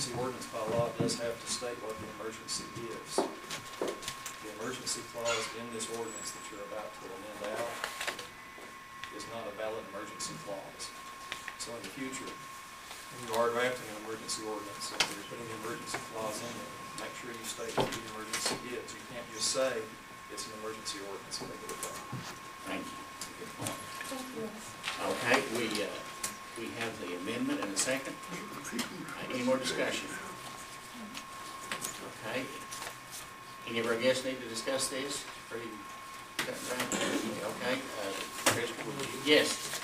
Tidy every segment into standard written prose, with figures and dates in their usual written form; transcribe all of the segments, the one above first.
emergency ordinance by law does have to state what the emergency is. The emergency clause in this ordinance that you're about to amend out is not a valid emergency clause. So in the future, when you are drafting an emergency ordinance, if you're putting the emergency clause in there, make sure you state what the emergency is. You can't just say it's an emergency ordinance and make it a problem. Thank you. Good point. Okay, we have the amendment and a second. Any more discussion? Okay. Any of our guests need to discuss this? Okay. Chris, would you? Yes.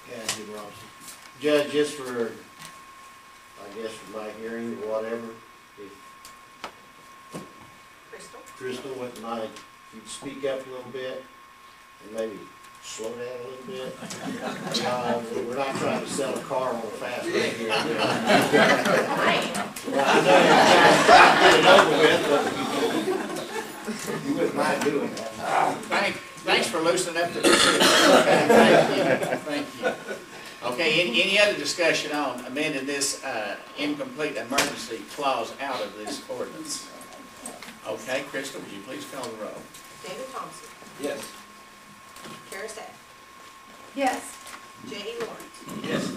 Judge Robinson. Judge, just for, I guess, for my hearing or whatever, if Crystal wouldn't mind, if you'd speak up a little bit and maybe slow down a little bit. We're not trying to sell a car on a fast lane here. Well, I know you're trying to get it over with, but you wouldn't mind doing that. Thanks for loosening up the procedure. Thank you. Okay, any other discussion on amending this incomplete emergency clause out of this ordinance? Okay, Crystal, would you please call the roll? David Thompson. Yes. Kara Stack. Yes. J.E. Lawrence. Yes.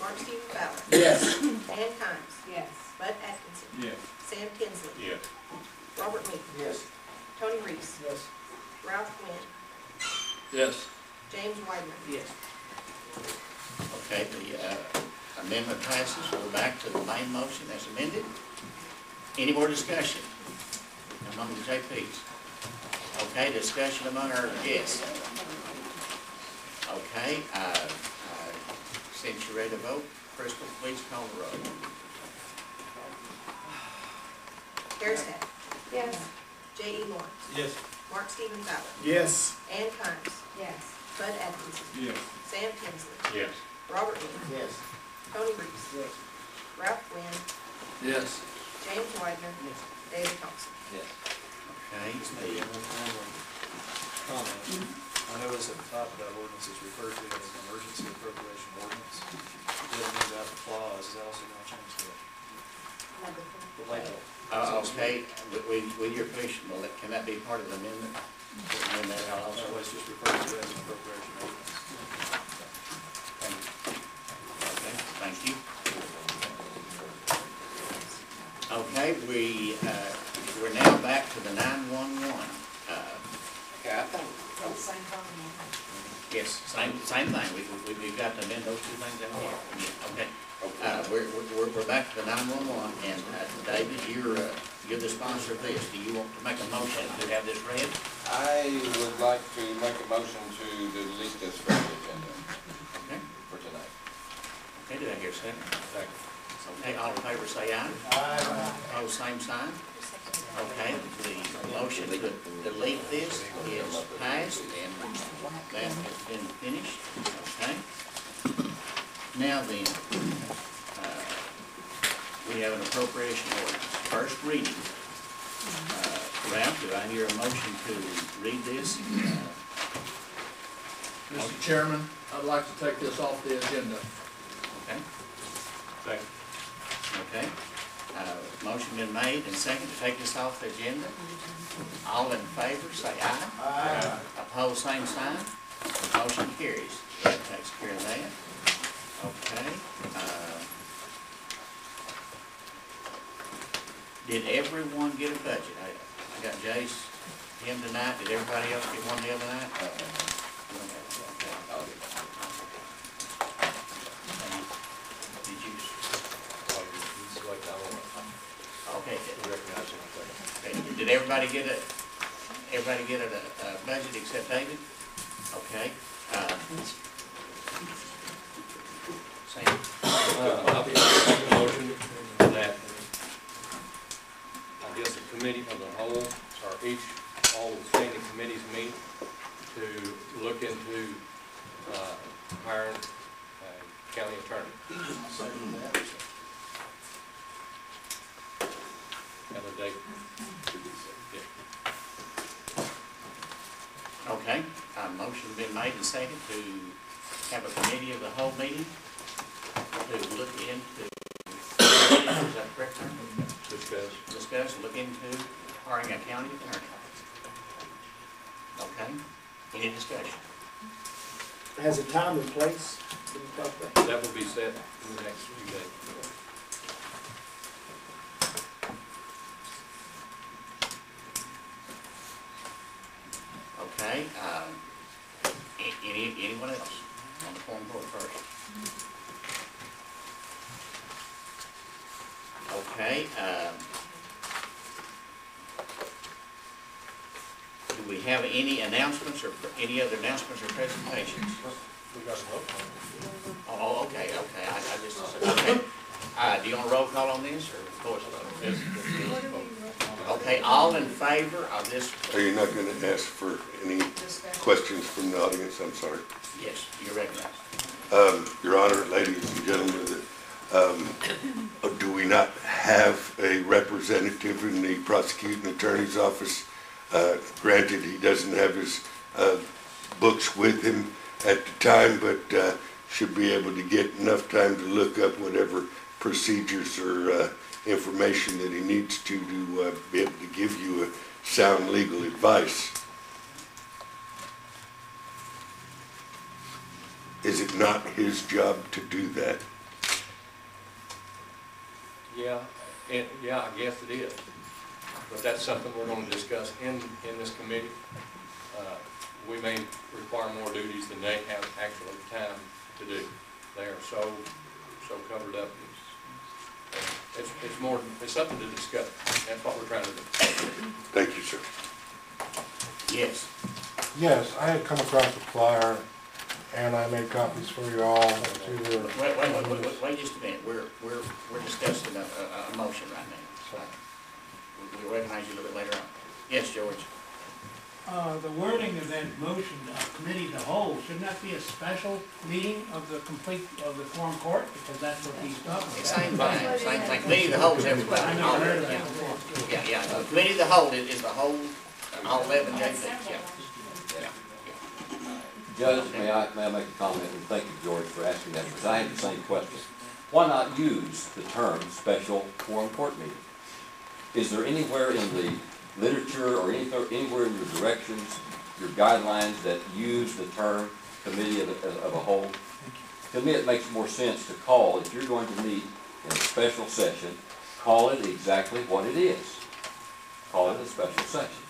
Mark Stephen Fowler. Yes. Ann Kimes. Yes. Bud Atkinson. Yes. Sam Tinsley. Yes. Robert Lee. Yes. Tony Reese. Yes. Ralph Quinn. Yes. James Wideman. Yes. Okay, the amendment passes. We're back to the main motion as amended. Any more discussion among the JPs? Okay, discussion among our guests. Okay, since you're ready to vote, Crystal, please call the roll. Kara Stack. Yes. J.E. Lawrence. Yes. Mark Stephen Fowler. Yes. Ann Kimes. Yes. Bud Atkinson. Yes. Sam Tinsley. Yes. Robert Lee. Yes. Tony Reese. Yes. Ralph Quinn. Yes. James Widener. Yes. David Thompson. Yes. Okay, Comment. I notice at the top of that ordinance is referred to as an emergency appropriation ordinance. It doesn't mean that the clause is also going to change the label. okay, with your permission, can that be part of the amendment? And that also Otherwise, just referred to as an appropriation ordinance. Okay, thank you. Okay, we're now back to the 911. Okay, I think. Yes, same thing. We've got to amend those two things down here. Yeah, okay. We're back to the 911, and David, you're the sponsor of this. Do you want to make a motion to have this read? I would like to make a motion to delete this from the agenda Okay. for tonight. Okay, did I hear a second? Second. Okay, all in favor say aye. Aye. Opposed, same sign. Okay, the motion to delete this is passed, and that has been finished. Okay. Now then, we have an appropriation ordinance. First reading. Ralph, do I hear a motion to read this? Mr. Chairman, I'd like to take this off the agenda. Okay. Second. Okay. Motion been made and second to take this off the agenda. All in favor, say aye. Aye. Opposed, same sign. Motion carries. That takes care of that. Okay. Did everyone get a budget? I got Jace, him tonight. Did everybody else get one the other night? Did you? Okay. Okay. Did everybody get a budget except David? Okay. Sam. I'll be making a motion that, I guess, the committee of the whole, or all the standing committees meet to look into hiring a county attorney. Have a date. Okay, motion been made and second to have a committee of the whole meeting to look into discuss, look into hiring a county attorney. Okay, any discussion? Has a time and place been talked about? That will be set in the next few days. Okay, anyone else on the Quorum Court first? Okay, do we have any announcements or any other announcements or presentations? We got a vote on it. Oh, okay, I just, okay. Do you want a roll call on this, or voice vote? Okay, all in favor of this? Are you not going to ask for any questions from the audience? I'm sorry. Yes, you're recognized. Your Honor, ladies and gentlemen, do we not have a representative in the prosecuting attorney's office? Granted, he doesn't have his books with him at the time, but should be able to get enough time to look up whatever procedures or information that he needs to be able to give you a sound legal advice. Is it not his job to do that? Yeah, I guess it is. But that's something we're going to discuss in this committee. We may require more duties than they have actually time to do. They are so covered up. It's something to discuss. That's what we're trying to do. Thank you, sir. Yes. Yes, I had come across a flyer, and I made copies for you all to Wait just a minute. We're discussing a motion right now. We'll recognize you a little bit later on. Yes, George. The wording of that motion, committee of the whole, shouldn't that be a special meeting of the Quorum Court? Because that's what he's talking about. Same thing. Committee of the whole is everybody. I never heard of that before. Yeah. The committee of the whole is the whole, all 11 JPs, yeah. Judge, may I make a comment, and thank you, George, for asking that, because I had the same question. Why not use the term special quorum court meeting? Is there anywhere in the literature or anywhere in your directions, your guidelines that use the term committee of a whole? To me, it makes more sense to call, if you're going to meet in a special session, call it exactly what it is. Call it a special session.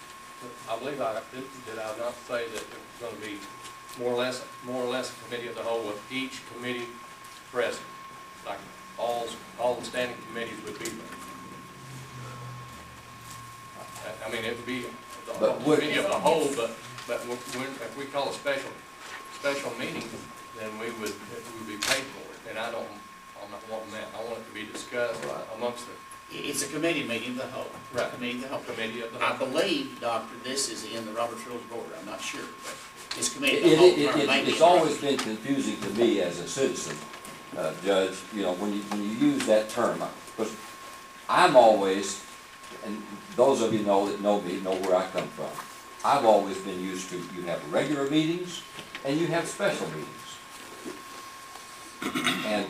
I believe did I not say that it was going to be more or less a committee of the whole with each committee present, like all the standing committees would be there. I mean, it would be the committee of the whole, but if we call a special meeting, then we would be paid for it, and I'm not wanting that. I want it to be discussed amongst the. It's a committee meeting of the whole. Right. Committee of the whole. Committee of the whole. I believe, Doctor, this is in the Robert's Rules of Order. I'm not sure, but it's committee of the whole. It's always been confusing to me as a citizen, Judge, you know, when you use that term, because I'm always, and those of you that know me know where I come from. I've always been used to, you have regular meetings and you have special meetings. And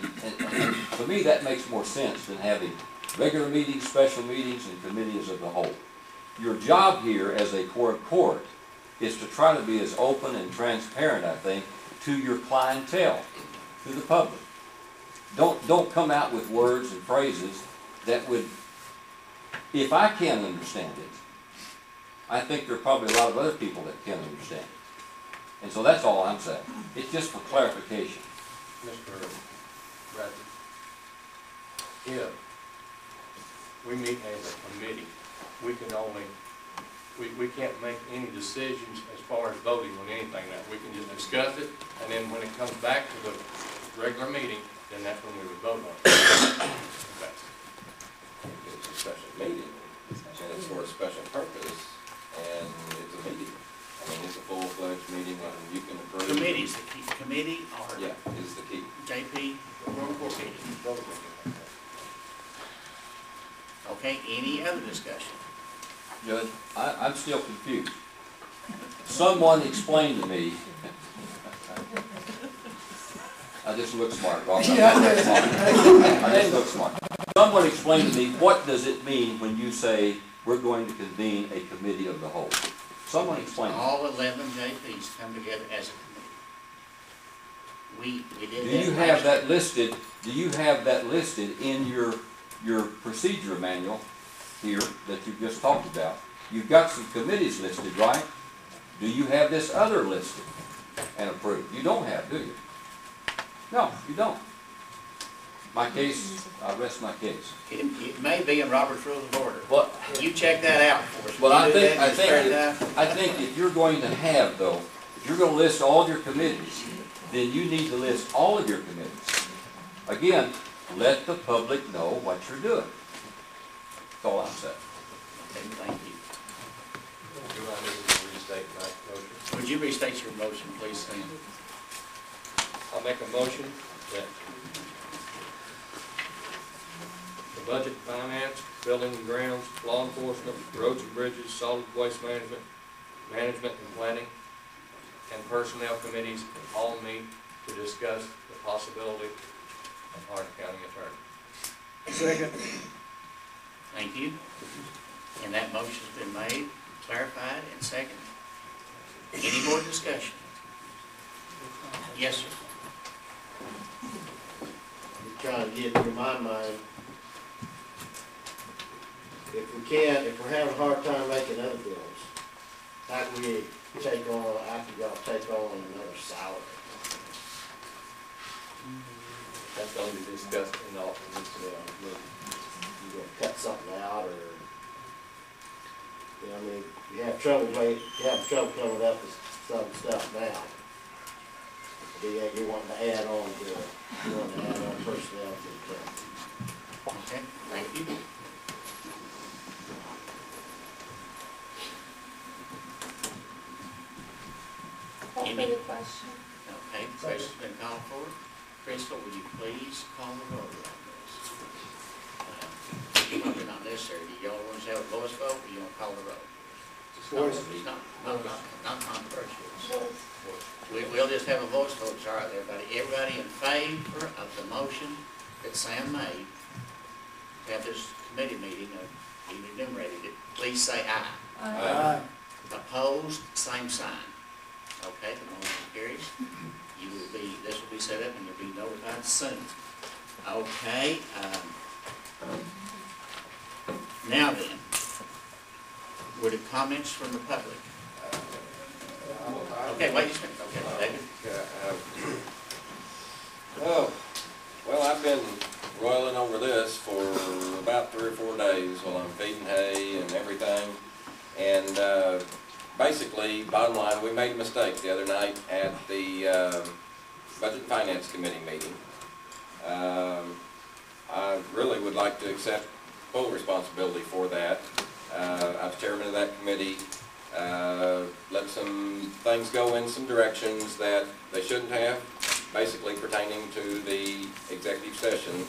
to me, that makes more sense than having regular meetings, special meetings, and committees of the whole. Your job here as a quorum court is to try to be as open and transparent, I think, to your clientele, to the public. Don't come out with words and phrases that would, if I can't understand it, I think there are probably a lot of other people that can understand it. And so that's all I'm saying. It's just for clarification. Mr. Bradley, if we meet as a committee, we can only, we can't make any decisions as far as voting on anything now. We can just discuss it, and then when it comes back to the regular meeting, then that's when we would vote on it. Okay. It's a special meeting, and it's for a special purpose, and it's a meeting. I mean, it's a full-fledged meeting, and you can approve. Committee's the key. Committee or Yeah, is the key. JP, quorum court meeting. Okay, any other discussion? Judge, I'm still confused. Someone explained to me, I just look smart, Bob. I just look smart. someone explain to me, what does it mean when you say we're going to convene a committee of the whole? Someone explain. All 11 JPs come together as a committee. We did Do that. you have that listed, do you have that listed in your procedure manual here that you just talked about? You've got some committees listed, right? Do you have this other listed and approved? You don't have, do you? No, you don't. My case, I rest my case. It may be in Robert's Rules of Order. Well, You check that out for us. well, Will I you do think, that and straighten it out? I think if you're going to have, though, if you're gonna list all your committees, then you need to list all of your committees. Again, let the public know what you're doing. That's all I'm saying. Okay, thank you. Do I need to restate my motion? Would you restate your motion, please, Sam? I'll make a motion that the budget, finance, building and grounds, law enforcement, roads and bridges, solid waste management, management and planning, and personnel committees all meet to discuss the possibility of hiring a county attorney. Second. Thank you. And that motion's been made, clarified, and seconded. Any more discussion? Yes, sir. I'm trying to get through my mind. If we're having a hard time making other bills, how can we take on, after y'all take on another salary? That's going to be discussed in all, You gonna cut something out, or, you know, I mean, you have trouble coming up with some stuff now. You want to add on personnel to the club. Okay, thank you. Call for the question. Okay, question's been called for. Crystal, will you please call the roll on this? Probably not necessary. Do y'all want to have a voice vote, or you want to call the roll? Voice. Not controversial. We'll just have a voice vote, sorry, everybody. Everybody in favor of the motion that Sam made, to have this committee meeting, he enumerated it, please say aye. Aye. Opposed, same sign. Okay, the motion carries. This will be set up and you'll be notified soon. Okay, now then, were there comments from the public? Okay, wait just a minute, okay, David? Oh, well, I've been roiling over this for about 3 or 4 days while I'm feeding hay and everything. And basically, bottom line, we made a mistake the other night at the Budget and Finance Committee meeting. I really would like to accept full responsibility for that. I was chairman of that committee. Let some things go in some directions that they shouldn't have, basically pertaining to the executive session.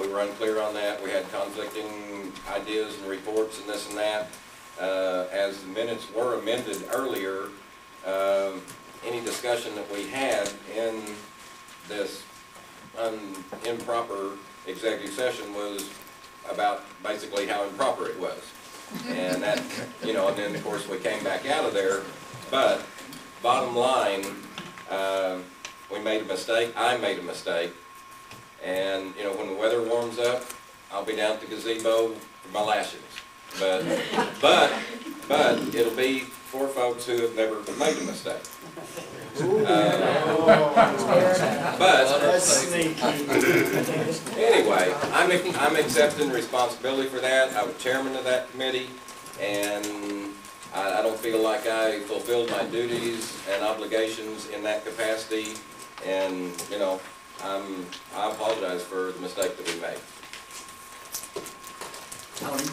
We were unclear on that. We had conflicting ideas and reports and this and that. As the minutes were amended earlier, any discussion that we had in this improper executive session was about basically how improper it was. And that, you know, and then of course we came back out of there. But bottom line, we made a mistake. I made a mistake. And, you know, when the weather warms up, I'll be down at the gazebo for my lashings. But it'll be for folks who have never made a mistake. Anyway, I'm accepting responsibility for that. I was chairman of that committee, and I don't feel like I fulfilled my duties and obligations in that capacity. And, you know, I apologize for the mistake that we made. Tony?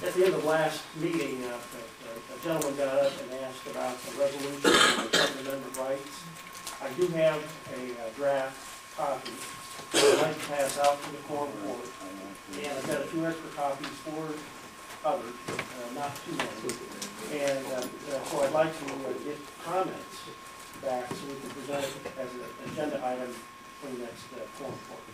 At the end of last meeting, a gentleman got up and asked about the resolution on the public member rights. I do have a draft copy that I'd like to pass out to the Quorum board. And I've got a few extra copies for others, not too many. And so I'd like to get comments back so we can present it as an agenda item for the next Quorum board.